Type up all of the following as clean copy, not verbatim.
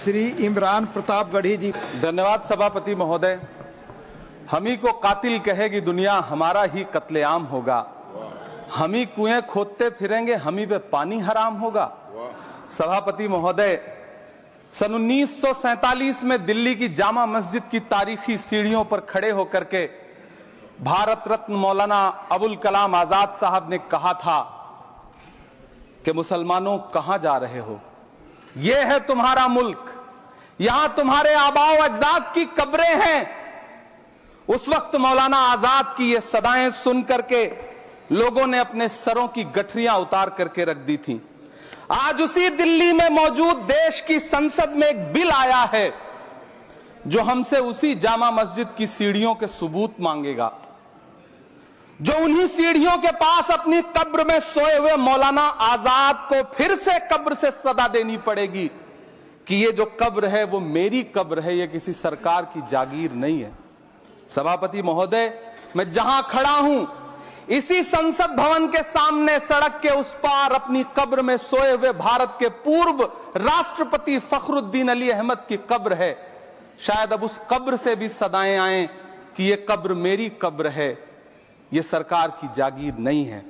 श्री इमरान प्रतापगढ़ी जी। धन्यवाद सभापति महोदय। हम ही को कातिल कहेगी दुनिया, हमारा ही कत्लेआम होगा। हम ही कुएं खोदते फिरेंगे, हम ही पे पानी हराम होगा। सभापति महोदय, सन 1947 में दिल्ली की जामा मस्जिद की तारीखी सीढ़ियों पर खड़े होकर के भारत रत्न मौलाना अबुल कलाम आजाद साहब ने कहा था कि मुसलमानों कहां जा रहे हो, यह है तुम्हारा मुल्क, यहां तुम्हारे आबाओ अजदाद की कब्रें हैं। उस वक्त मौलाना आजाद की ये सदाएं सुन करके लोगों ने अपने सरों की गठरियां उतार करके रख दी थी। आज उसी दिल्ली में मौजूद देश की संसद में एक बिल आया है जो हमसे उसी जामा मस्जिद की सीढ़ियों के सबूत मांगेगा, जो उन्हीं सीढ़ियों के पास अपनी कब्र में सोए हुए मौलाना आजाद को फिर से कब्र से सदा देनी पड़ेगी कि ये जो कब्र है वो मेरी कब्र है, ये किसी सरकार की जागीर नहीं है। सभापति महोदय, मैं जहां खड़ा हूं इसी संसद भवन के सामने सड़क के उस पार अपनी कब्र में सोए हुए भारत के पूर्व राष्ट्रपति फखरुद्दीन अली अहमद की कब्र है। शायद अब उस कब्र से भी सदाएं आए कि ये कब्र मेरी कब्र है, ये सरकार की जागीर नहीं है।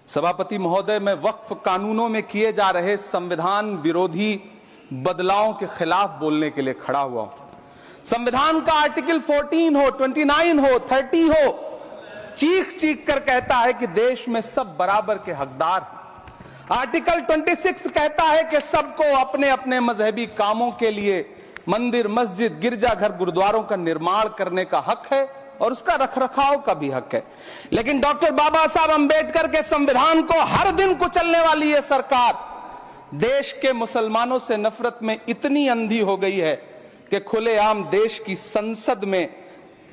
सभापति महोदय, मैं वक्फ कानूनों में किए जा रहे संविधान विरोधी बदलावों के खिलाफ बोलने के लिए खड़ा हुआ हूं। संविधान का आर्टिकल 14 हो, 29 हो, 30 हो, चीख चीख कर कहता है कि देश में सब बराबर के हकदार हैं। आर्टिकल 26 कहता है कि सबको अपने अपने मजहबी कामों के लिए मंदिर, मस्जिद, गिरजाघर, गुरुद्वारों का निर्माण करने का हक है और उसका रखरखाव का भी हक है। लेकिन डॉक्टर बाबा साहब अंबेडकर के संविधान को हर दिन कुचलने वाली ये सरकार देश के मुसलमानों से नफरत में इतनी अंधी हो गई है कि खुलेआम देश की संसद में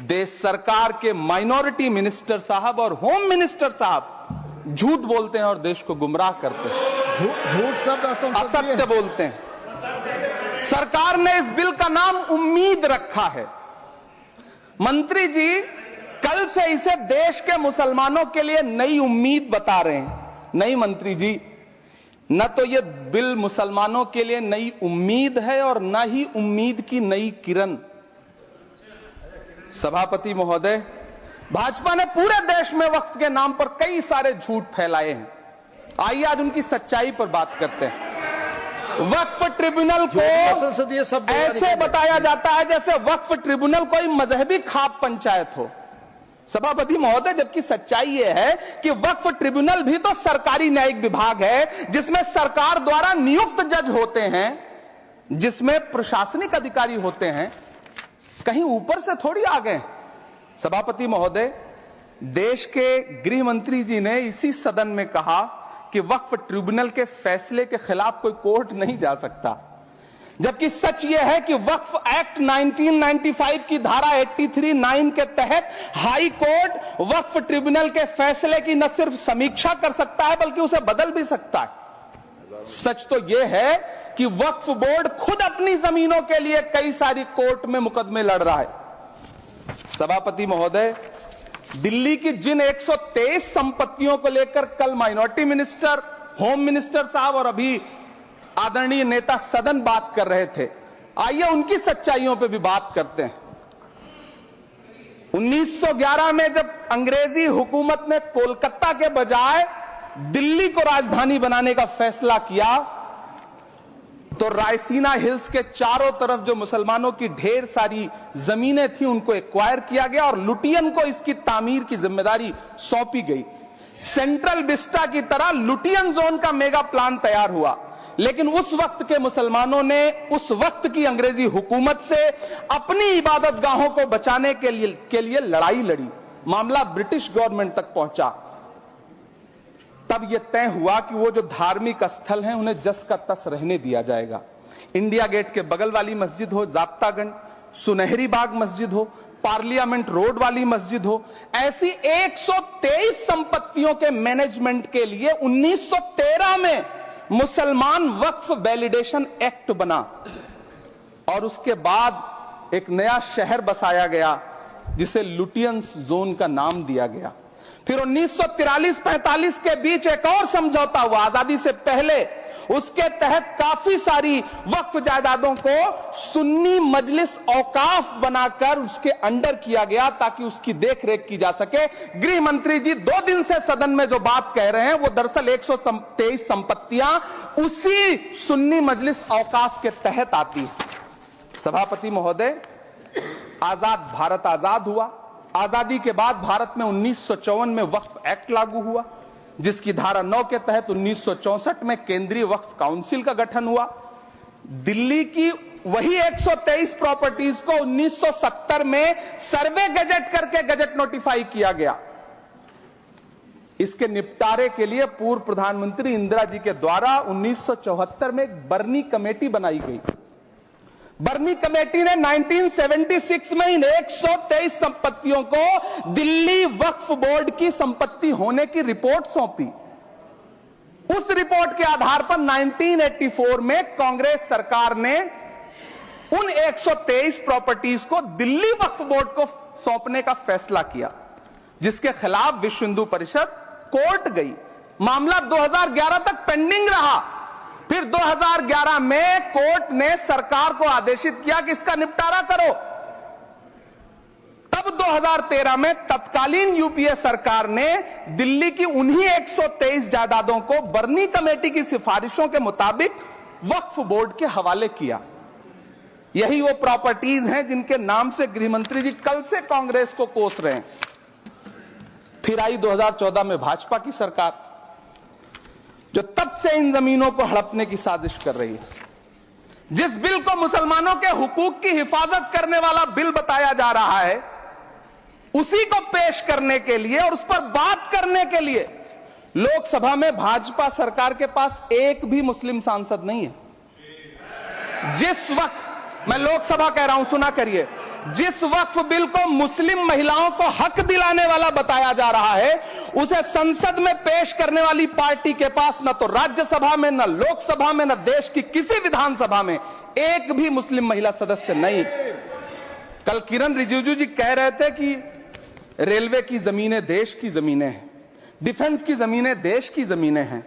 देश सरकार के माइनॉरिटी मिनिस्टर साहब और होम मिनिस्टर साहब झूठ बोलते हैं और देश को गुमराह करते हैं, झूठ शब्द असत्य बोलते हैं। सरकार ने इस बिल का नाम उम्मीद रखा है। मंत्री जी कल से इसे देश के मुसलमानों के लिए नई उम्मीद बता रहे हैं। नहीं मंत्री जी, न तो यह बिल मुसलमानों के लिए नई उम्मीद है और न ही उम्मीद की नई किरण। सभापति महोदय, भाजपा ने पूरे देश में वक्फ के नाम पर कई सारे झूठ फैलाए हैं। आइए आज उनकी सच्चाई पर बात करते हैं। वक्फ ट्रिब्यूनल को ऐसे बताया जाता है जैसे वक्फ ट्रिब्यूनल कोई मजहबी खाप पंचायत हो। सभापति महोदय, जबकि सच्चाई यह है कि वक्फ ट्रिब्यूनल भी तो सरकारी न्यायिक विभाग है जिसमें सरकार द्वारा नियुक्त जज होते हैं, जिसमें प्रशासनिक अधिकारी होते हैं, कहीं ऊपर से थोड़ी आ गए। सभापति महोदय, देश के गृह मंत्री जी ने इसी सदन में कहा कि वक्फ ट्रिब्यूनल के फैसले के खिलाफ कोई कोर्ट नहीं जा सकता, जबकि सच यह है कि वक्फ एक्ट 1995 की धारा 83(9) के तहत हाई कोर्ट वक्फ ट्रिब्यूनल के फैसले की न सिर्फ समीक्षा कर सकता है बल्कि उसे बदल भी सकता है। सच तो यह है कि वक्फ बोर्ड खुद अपनी जमीनों के लिए कई सारी कोर्ट में मुकदमे लड़ रहा है। सभापति महोदय, दिल्ली की जिन 123 संपत्तियों को लेकर कल माइनॉरिटी मिनिस्टर, होम मिनिस्टर साहब और अभी आदरणीय नेता सदन बात कर रहे थे, आइए उनकी सच्चाइयों पे भी बात करते हैं। 1911 में जब अंग्रेजी हुकूमत ने कोलकाता के बजाय दिल्ली को राजधानी बनाने का फैसला किया तो रायसीना हिल्स के चारों तरफ जो मुसलमानों की ढेर सारी जमीनें थी उनको एक्वायर किया गया और लुटियन को इसकी तामीर की जिम्मेदारी सौंपी गई। सेंट्रल विस्टा की तरह लुटियन जोन का मेगा प्लान तैयार हुआ, लेकिन उस वक्त के मुसलमानों ने उस वक्त की अंग्रेजी हुकूमत से अपनी इबादत गाहों को बचाने के लिए लड़ाई लड़ी। मामला ब्रिटिश गवर्नमेंट तक पहुंचा। तब यह तय हुआ कि वो जो धार्मिक स्थल हैं उन्हें जस का तस रहने दिया जाएगा। इंडिया गेट के बगल वाली मस्जिद हो, जाप्तागंज, सुनहरी बाग मस्जिद हो, पार्लियामेंट रोड वाली मस्जिद हो, ऐसी 123 संपत्तियों के मैनेजमेंट के लिए 1913 में मुसलमान वक्फ वैलिडेशन एक्ट बना और उसके बाद एक नया शहर बसाया गया जिसे लुटियंस जोन का नाम दिया गया। फिर 1943-45 के बीच एक और समझौता हुआ आजादी से पहले उसके तहत काफी सारी वक्फ जायदादों को सुन्नी मजलिस औकाफ बनाकर उसके अंडर किया गया ताकि उसकी देखरेख की जा सके। गृह मंत्री जी 2 दिन से सदन में जो बात कह रहे हैं वो दरअसल 123 संपत्तियां उसी सुन्नी मजलिस औकाफ के तहत आती है। सभापति महोदय, आजाद भारत आजाद हुआ। आजादी के बाद भारत में 1954 में वक्फ एक्ट लागू हुआ, जिसकी धारा 9 के तहत 1964 में केंद्रीय वक्फ काउंसिल का गठन हुआ। दिल्ली की वही 123 प्रॉपर्टीज को 1970 में सर्वे गजट करके गजट नोटिफाई किया गया। इसके निपटारे के लिए पूर्व प्रधानमंत्री इंदिरा जी के द्वारा 1974 में एक बर्नी कमेटी बनाई गई। बर्नी कमेटी ने 1976 में इन 123 संपत्तियों को दिल्ली वक्फ बोर्ड की संपत्ति होने की रिपोर्ट सौंपी। उस रिपोर्ट के आधार पर 1984 में कांग्रेस सरकार ने उन 123 प्रॉपर्टीज को दिल्ली वक्फ बोर्ड को सौंपने का फैसला किया, जिसके खिलाफ विश्व हिंदू परिषद कोर्ट गई। मामला 2011 तक पेंडिंग रहा। फिर 2011 में कोर्ट ने सरकार को आदेशित किया कि इसका निपटारा करो। तब 2013 में तत्कालीन यूपीए सरकार ने दिल्ली की उन्हीं 123 जायदादों को बर्नी कमेटी की सिफारिशों के मुताबिक वक्फ बोर्ड के हवाले किया। यही वो प्रॉपर्टीज हैं जिनके नाम से गृह मंत्री जी कल से कांग्रेस को कोस रहे हैं। फिर आई 2014 में भाजपा की सरकार, जो तब से इन जमीनों को हड़पने की साजिश कर रही है। जिस बिल को मुसलमानों के हुकूक की हिफाजत करने वाला बिल बताया जा रहा है, उसी को पेश करने के लिए और उस पर बात करने के लिए लोकसभा में भाजपा सरकार के पास एक भी मुस्लिम सांसद नहीं है। जिस वक्त, मैं लोकसभा कह रहा हूं, सुना करिए, जिस वक्फ बिल को मुस्लिम महिलाओं को हक दिलाने वाला बताया जा रहा है, उसे संसद में पेश करने वाली पार्टी के पास न तो राज्यसभा में, न लोकसभा में, न देश की किसी विधानसभा में एक भी मुस्लिम महिला सदस्य नहीं। कल किरण रिजिजू जी कह रहे थे कि रेलवे की जमीनें देश की जमीनें हैं, डिफेंस की जमीनें देश की जमीनें हैं।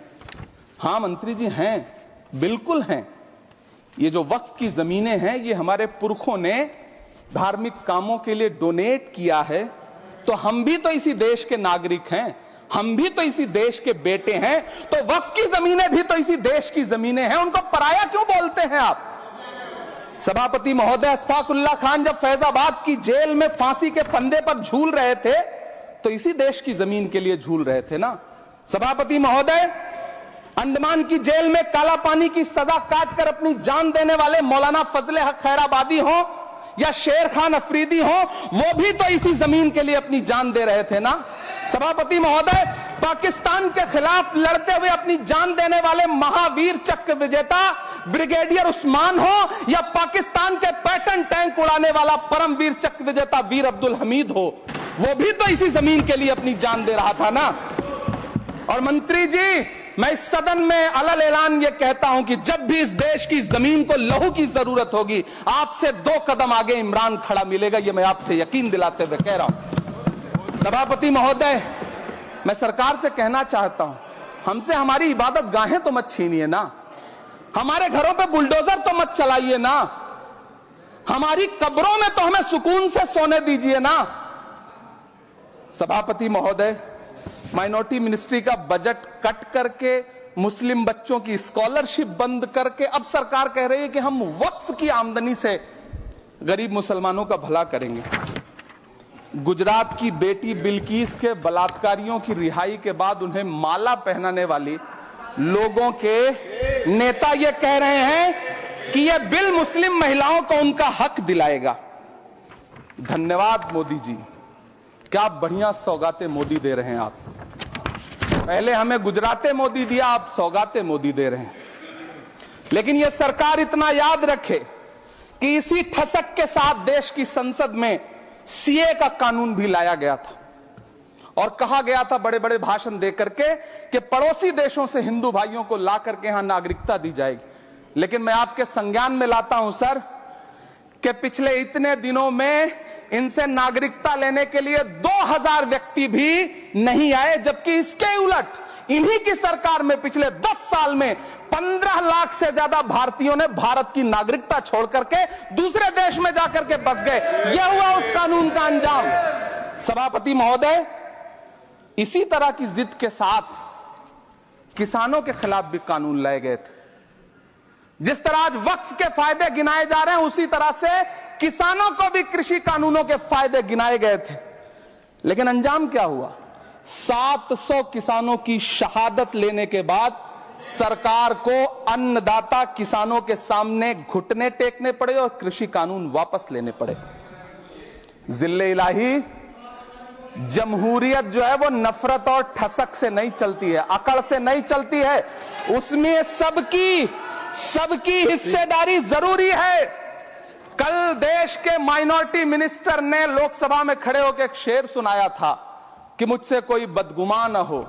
हां मंत्री जी, हैं, बिल्कुल हैं। ये जो वक्फ की जमीनें हैं, ये हमारे पुरखों ने धार्मिक कामों के लिए डोनेट किया है। तो हम भी तो इसी देश के नागरिक हैं, हम भी तो इसी देश के बेटे हैं। तो वक्फ की जमीनें भी तो इसी देश की जमीनें हैं, उनको पराया क्यों बोलते हैं आप? सभापति महोदय, अशफाकुल्लाह खान जब फैजाबाद की जेल में फांसी के फंदे पर झूल रहे थे तो इसी देश की जमीन के लिए झूल रहे थे ना। सभापति महोदय, अंडमान की जेल में काला पानी की सजा काटकर अपनी जान देने वाले मौलाना फजले हक खैराबादी हो या शेर खान अफरीदी हो, वो भी तो इसी जमीन के लिए अपनी जान दे रहे थे ना। सभापति महोदय, पाकिस्तान के खिलाफ लड़ते हुए अपनी जान देने वाले महावीर चक्र विजेता ब्रिगेडियर उस्मान हो या पाकिस्तान के पैटर्न टैंक उड़ाने वाला परमवीर चक्र विजेता वीर अब्दुल हमीद हो, वो भी तो इसी जमीन के लिए अपनी जान दे रहा था ना। और मंत्री जी, मैं इस सदन में अलग ऐलान ये कहता हूं कि जब भी इस देश की जमीन को लहू की जरूरत होगी, आपसे 2 कदम आगे इमरान खड़ा मिलेगा, ये मैं आपसे यकीन दिलाते हुए कह रहा हूं। सभापति महोदय, मैं सरकार से कहना चाहता हूं, हमसे हमारी इबादत गाहें तो मत छीनिए ना, हमारे घरों पे बुलडोजर तो मत चलाइए ना, हमारी कब्रों में तो हमें सुकून से सोने दीजिए ना। सभापति महोदय, माइनॉरिटी मिनिस्ट्री का बजट कट करके, मुस्लिम बच्चों की स्कॉलरशिप बंद करके अब सरकार कह रही है कि हम वक्फ की आमदनी से गरीब मुसलमानों का भला करेंगे। गुजरात की बेटी बिल्किस के बलात्कारियों की रिहाई के बाद उन्हें माला पहनाने वाली लोगों के नेता ये कह रहे हैं कि यह बिल मुस्लिम महिलाओं को उनका हक दिलाएगा। धन्यवाद मोदी जी, क्या बढ़िया सौगातें मोदी दे रहे हैं आप। पहले हमें गुजराते मोदी दिया, आप सौगाते मोदी दे रहे हैं। लेकिन यह सरकार इतना याद रखे कि इसी ठसक के साथ देश की संसद में सीए का कानून भी लाया गया था और कहा गया था बड़े बड़े भाषण देकर के कि पड़ोसी देशों से हिंदू भाइयों को ला करके यहां नागरिकता दी जाएगी। लेकिन मैं आपके संज्ञान में लाता हूं सर कि पिछले इतने दिनों में इनसे नागरिकता लेने के लिए 2000 व्यक्ति भी नहीं आए, जबकि इसके उलट इन्हीं की सरकार में पिछले 10 साल में 15 लाख से ज्यादा भारतीयों ने भारत की नागरिकता छोड़ करके दूसरे देश में जाकर के बस गए। यह हुआ उस कानून का अंजाम। सभापति महोदय, इसी तरह की जिद के साथ किसानों के खिलाफ भी कानून लाए गए थे। जिस तरह आज वक्फ के फायदे गिनाए जा रहे हैं, उसी तरह से किसानों को भी कृषि कानूनों के फायदे गिनाए गए थे। लेकिन अंजाम क्या हुआ? 700 किसानों की शहादत लेने के बाद सरकार को अन्नदाता किसानों के सामने घुटने टेकने पड़े और कृषि कानून वापस लेने पड़े। जिल्ले इलाही, जमहूरियत जो है वो नफरत और ठसक से नहीं चलती है, अकड़ से नहीं चलती है। उसमें सबकी हिस्सेदारी जरूरी है। कल देश के माइनॉरिटी मिनिस्टर ने लोकसभा में खड़े होकर एक शेर सुनाया था कि मुझसे कोई बदगुमान न हो,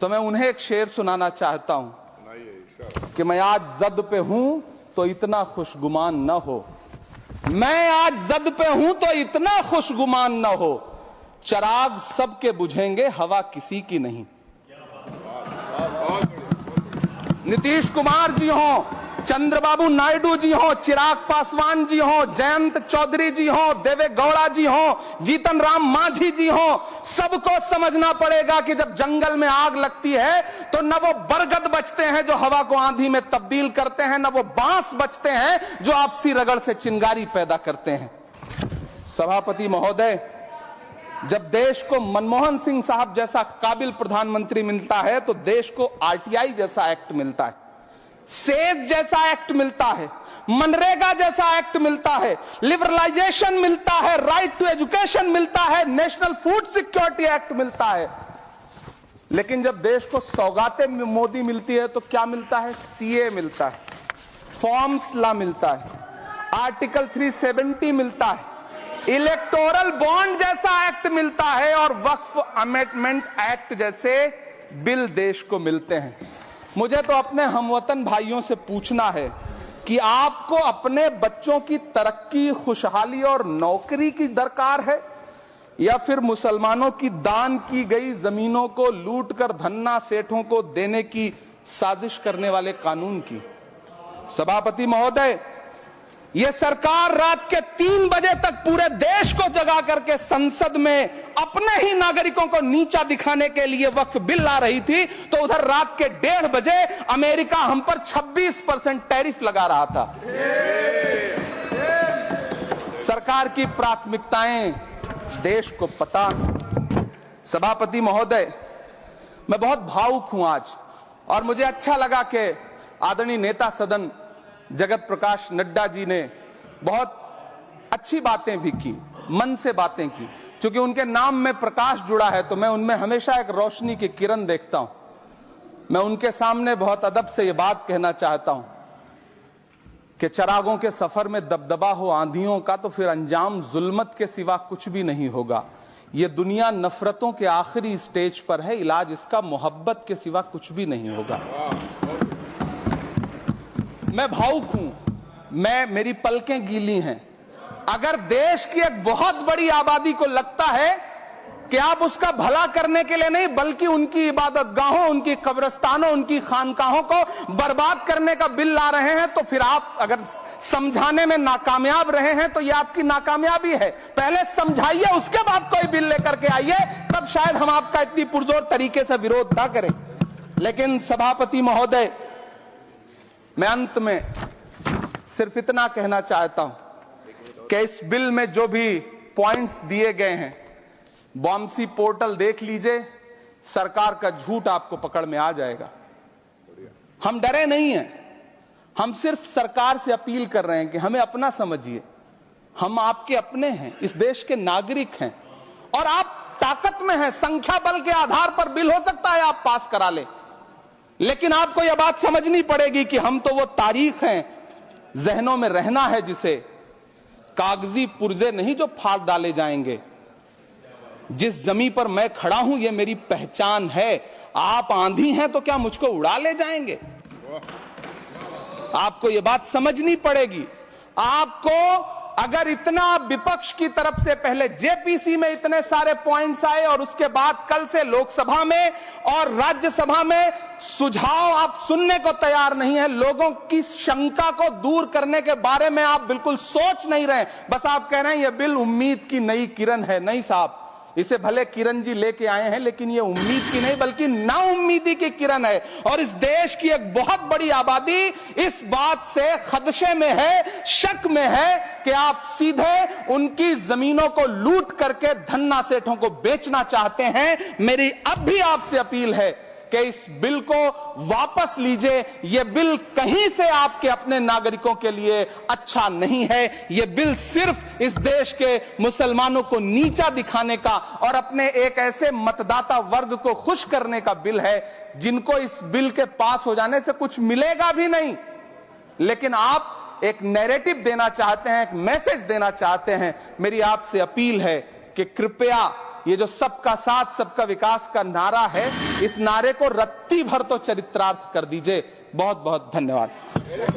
तो मैं उन्हें एक शेर सुनाना चाहता हूं कि मैं आज जद पे हूं तो इतना खुशगुमान न हो, मैं आज जद पे हूं तो इतना खुशगुमान न हो, चराग सबके बुझेंगे हवा किसी की नहीं। नीतीश कुमार जी हो, चंद्रबाबू नायडू जी हो, चिराग पासवान जी हो, जयंत चौधरी जी हो, देवे गौड़ा जी हो, जीतन राम मांझी जी हो, सबको समझना पड़ेगा कि जब जंगल में आग लगती है तो न वो बरगद बचते हैं जो हवा को आंधी में तब्दील करते हैं, न वो बांस बचते हैं जो आपसी रगड़ से चिंगारी पैदा करते हैं। सभापति महोदय, जब देश को मनमोहन सिंह साहब जैसा काबिल प्रधानमंत्री मिलता है तो देश को आरटीआई जैसा एक्ट मिलता है, सेज जैसा एक्ट मिलता है, मनरेगा जैसा एक्ट मिलता है, लिबरलाइजेशन मिलता है, राइट टू एजुकेशन मिलता है, नेशनल फूड सिक्योरिटी एक्ट मिलता है। लेकिन जब देश को सौगातें मोदी मिलती है तो क्या मिलता है? सीए मिलता है, फॉर्म्स लॉ मिलता है, आर्टिकल 370 मिलता है, इलेक्टोरल बॉन्ड जैसा एक्ट मिलता है और वक्फ अमेंडमेंट एक्ट जैसे बिल देश को मिलते हैं। मुझे तो अपने हमवतन भाइयों से पूछना है कि आपको अपने बच्चों की तरक्की, खुशहाली और नौकरी की दरकार है या फिर मुसलमानों की दान की गई जमीनों को लूट कर धन्ना सेठों को देने की साजिश करने वाले कानून की? सभापति महोदय, यह सरकार रात के 3 बजे तक पूरे देश को जगा करके संसद में अपने ही नागरिकों को नीचा दिखाने के लिए वक्फ बिल ला रही थी, तो उधर रात के 1:30 बजे अमेरिका हम पर 26% टैरिफ लगा रहा था। सरकार की प्राथमिकताएं देश को पता। सभापति महोदय, मैं बहुत भावुक हूं आज, और मुझे अच्छा लगा कि आदरणीय नेता सदन जगत प्रकाश नड्डा जी ने बहुत अच्छी बातें भी की, मन से बातें की। क्योंकि उनके नाम में प्रकाश जुड़ा है तो मैं उनमें हमेशा एक रोशनी की किरण देखता हूं। मैं उनके सामने बहुत अदब से यह बात कहना चाहता हूं कि चरागों के सफर में दबदबा हो आंधियों का तो फिर अंजाम जुल्मत के सिवा कुछ भी नहीं होगा। यह दुनिया नफरतों के आखिरी स्टेज पर है, इलाज इसका मोहब्बत के सिवा कुछ भी नहीं होगा। मैं भावुक हूं, मेरी पलकें गीली हैं। अगर देश की एक बहुत बड़ी आबादी को लगता है कि आप उसका भला करने के लिए नहीं बल्कि उनकी इबादतगाहों, उनकी कब्रिस्तानों, उनकी खानकाहों को बर्बाद करने का बिल ला रहे हैं, तो फिर आप अगर समझाने में नाकामयाब रहे हैं तो यह आपकी नाकामयाबी है। पहले समझाइए, उसके बाद कोई बिल लेकर के आइए, तब शायद हम आपका इतनी पुरजोर तरीके से विरोध ना करें। लेकिन सभापति महोदय, मैं अंत में सिर्फ इतना कहना चाहता हूं कि इस बिल में जो भी पॉइंट्स दिए गए हैं, बॉम्सी पोर्टल देख लीजिए, सरकार का झूठ आपको पकड़ में आ जाएगा। हम डरे नहीं हैं, हम सिर्फ सरकार से अपील कर रहे हैं कि हमें अपना समझिए। हम आपके अपने हैं, इस देश के नागरिक हैं और आप ताकत में हैं। संख्या बल के आधार पर बिल हो सकता है आप पास करा लें, लेकिन आपको यह बात समझनी पड़ेगी कि हम तो वो तारीख हैं, जहनों में रहना है जिसे, कागजी पुर्जे नहीं जो फाड़ डाले जाएंगे। जिस जमी पर मैं खड़ा हूं ये मेरी पहचान है। आप आंधी हैं तो क्या मुझको उड़ा ले जाएंगे? आपको यह बात समझनी पड़ेगी। आपको अगर इतना विपक्ष की तरफ से पहले जेपीसी में इतने सारे पॉइंट्स आए और उसके बाद कल से लोकसभा में और राज्यसभा में सुझाव आप सुनने को तैयार नहीं है, लोगों की शंका को दूर करने के बारे में आप बिल्कुल सोच नहीं रहे, बस आप कह रहे हैं यह बिल उम्मीद की नई किरण है। नहीं साहब, इसे भले किरण जी लेके आए हैं, लेकिन ये उम्मीद की नहीं बल्कि नाउम्मीदी की किरण है। और इस देश की एक बहुत बड़ी आबादी इस बात से खदशे में है, शक में है कि आप सीधे उनकी जमीनों को लूट करके धन्ना सेठों को बेचना चाहते हैं। मेरी अब भी आपसे अपील है कि इस बिल को वापस लीजिए। यह बिल कहीं से आपके अपने नागरिकों के लिए अच्छा नहीं है। यह बिल सिर्फ इस देश के मुसलमानों को नीचा दिखाने का और अपने एक ऐसे मतदाता वर्ग को खुश करने का बिल है जिनको इस बिल के पास हो जाने से कुछ मिलेगा भी नहीं। लेकिन आप एक नैरेटिव देना चाहते हैं, एक मैसेज देना चाहते हैं। मेरी आपसे अपील है कि कृपया ये जो सबका साथ सबका विकास का नारा है, इस नारे को रत्ती भर तो चरित्रार्थ कर दीजिए। बहुत बहुत धन्यवाद।